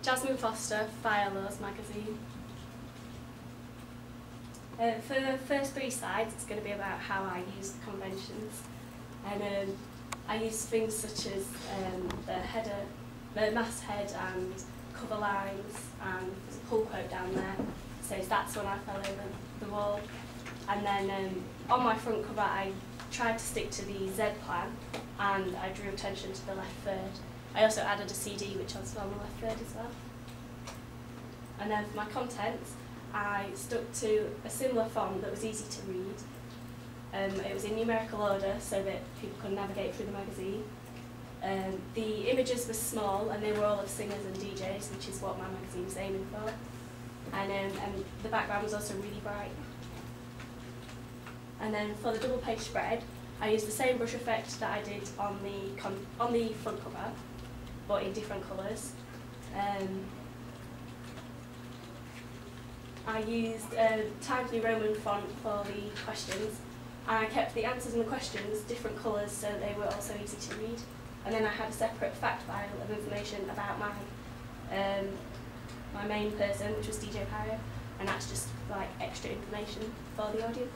Jasmine Foster, Firelow's magazine. For the first 3 slides, it's going to be about how I use conventions. And I use things such as the header, the masthead and cover lines, and there's a pull quote down there. So that's when I fell over the wall. And then on my front cover, I tried to stick to the Z plan, and I drew attention to the left third. I also added a CD, which was on the left third as well. And then for my contents, I stuck to a similar font that was easy to read. It was in numerical order so that people could navigate through the magazine. The images were small and they were all of singers and DJs, which is what my magazine was aiming for. And the background was also really bright. And then for the double page spread, I used the same brush effect that I did on the front cover, but in different colours. I used a Times New Roman font for the questions, and I kept the answers and the questions different colours so they were also easy to read. And then I had a separate fact file of information about my main person, which was DJ Pyro, and that's just like extra information for the audience.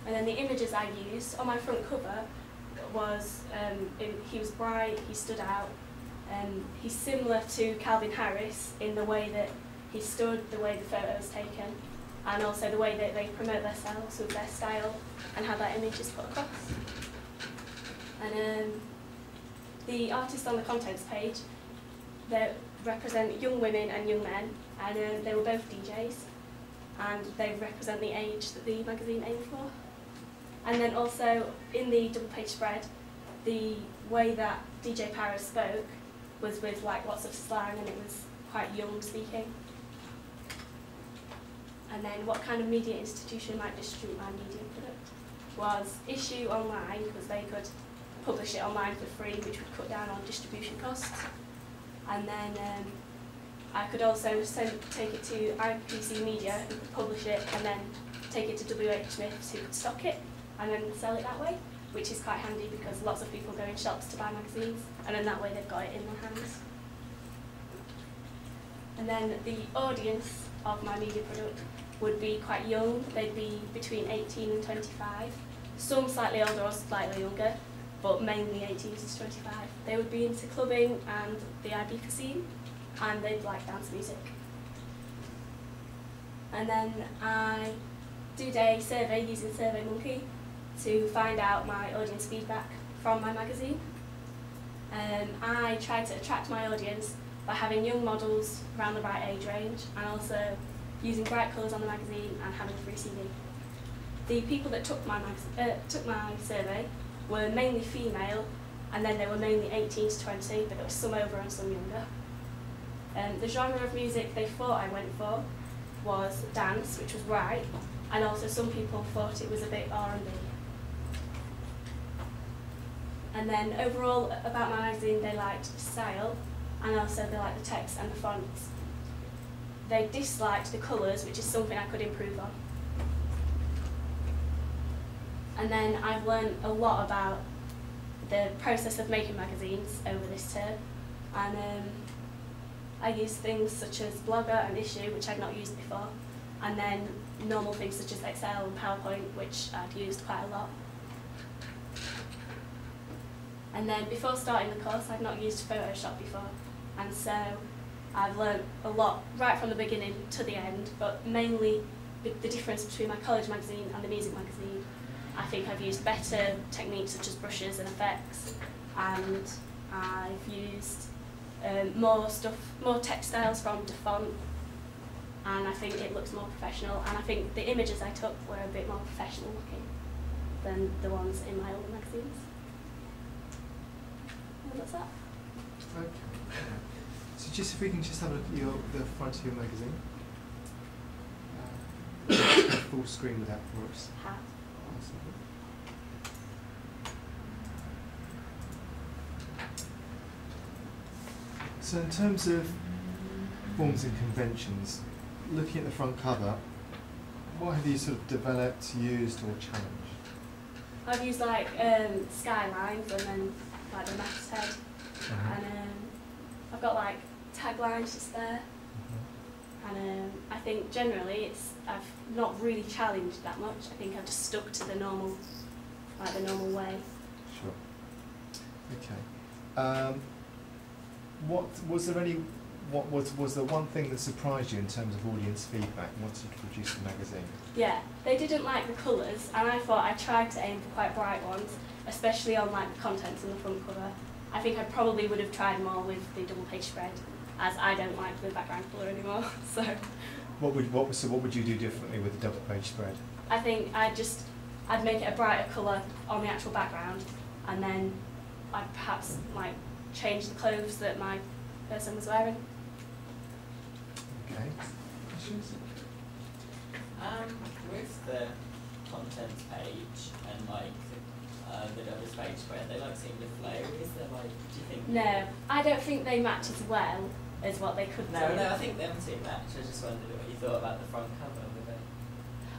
And then the images I used on my front cover was, he was bright, he stood out, he's similar to Calvin Harris in the way that he stood, the way the photo was taken, and also the way that they promote themselves with their style and how that image is put across. And the artists on the contents page, they represent young women and young men, and they were both DJs, and they represent the age that the magazine aimed for. And then also in the double page spread, the way that DJ Pyro spoke was with like lots of slang, and it was quite young speaking. And then what kind of media institution might distribute my media product was Issue Online, because they could publish it online for free, which would cut down on distribution costs. And then I could also take it to IPC Media, who could publish it, and then take it to WH Smiths, who could stock it and then sell it that way, which is quite handy because lots of people go in shops to buy magazines, and then that way they've got it in their hands. And then the audience of my media product would be quite young. They'd be between 18 and 25, some slightly older or slightly younger, but mainly 18 to 25. They would be into clubbing and the Ibiza scene, and they'd like dance music. And then I did a survey using SurveyMonkey to find out my audience feedback from my magazine. I tried to attract my audience by having young models around the right age range, and also using bright colours on the magazine and having a free CD. The people that took my survey were mainly female, and then they were mainly 18 to 20, but there was some over and some younger. The genre of music they thought I went for was dance, which was right, and also some people thought it was a bit R&B. And then overall about my magazine, they liked the style, and also they liked the text and the fonts. They disliked the colours, which is something I could improve on. And then I've learned a lot about the process of making magazines over this term, and I use things such as Blogger and Issue, which I'd not used before, and then normal things such as Excel and PowerPoint, which I'd used quite a lot. And then before starting the course, I'd not used Photoshop before, and so I've learned a lot right from the beginning to the end, but mainly the difference between my college magazine and the music magazine. I think I've used better techniques such as brushes and effects, and I've used more textiles from the font, and I think it looks more professional, and I think the images I took were a bit more professional looking than the ones in my older magazines. And that's that. Okay. So just if we can just have a look at the front of your magazine. Full screen with that for us. So in terms of forms and conventions, looking at the front cover, what have you sort of developed, used or challenged? I've used like skylines and then like the masthead, and I've got like taglines just there. And I think generally I've not really challenged that much. I think I've just stuck to the normal way. Sure. Okay. Was there one thing that surprised you in terms of audience feedback once you produced the magazine? Yeah, they didn't like the colours, and I thought I tried to aim for quite bright ones, especially on like the contents on the front cover. I think I probably would have tried more with the double page spread, as I don't like the background colour anymore. So. What would you do differently with the double page spread? I think I'd make it a brighter colour on the actual background, and then I'd perhaps like change the clothes that my person was wearing. Okay. Questions? With the contents page and like the double page spread, they like seem to flow. Is there like, do you think? No, I don't think they match as well as what they could do. No, I think them two match. I just wondered what you thought about the front cover with it.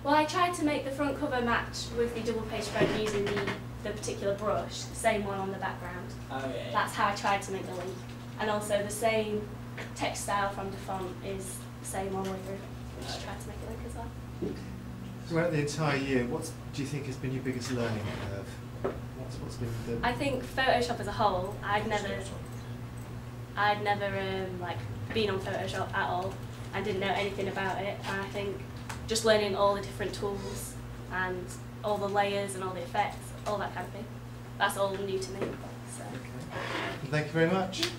Well, I tried to make the front cover match with the double page spread using the particular brush, the same one on the background. Oh yeah. That's how I tried to make the link. And also the same text style from the font is the same all the way through. I just tried to make it link as well. Throughout the entire year, what do you think has been your biggest learning curve? What's been the... I think Photoshop as a whole, I'd never like been on Photoshop at all. I didn't know anything about it, and I think just learning all the different tools and all the layers and all the effects, all that kind of thing, that's all new to me. So. Okay. Thank you very much.